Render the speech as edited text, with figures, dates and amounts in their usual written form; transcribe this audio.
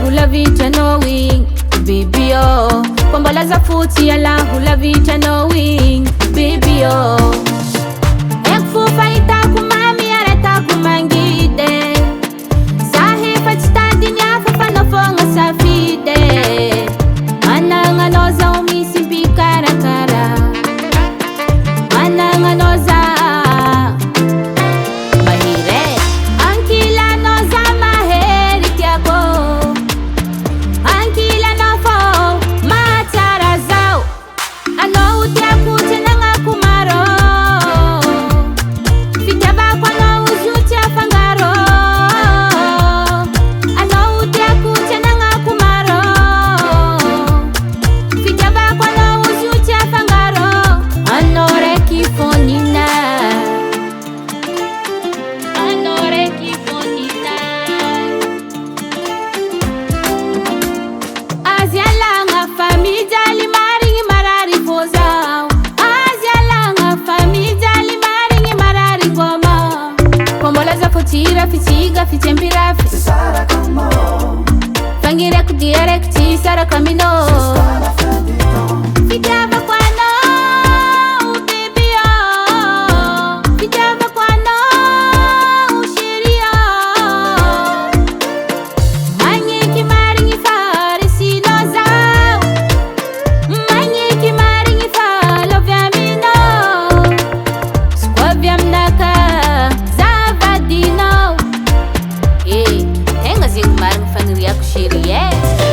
hula vita knowing baby oh kombola za futi ala hula vita knowing baby oh ekfu faita kumami arata kumangide sahi fatita dinya fafano fonga safide ananga noza umisi bikara kara ananga noza Tira fitiga fitempira Sara como Fangira ku direct Sara camino Fitava quando baby oh Fitava quando shiria Manye ki maringi fare sinoza Manye ki maringi fa lovia mino Squavia mnaka Zavadino Hey, tenga zingu maringi fangiri yaku shiri yes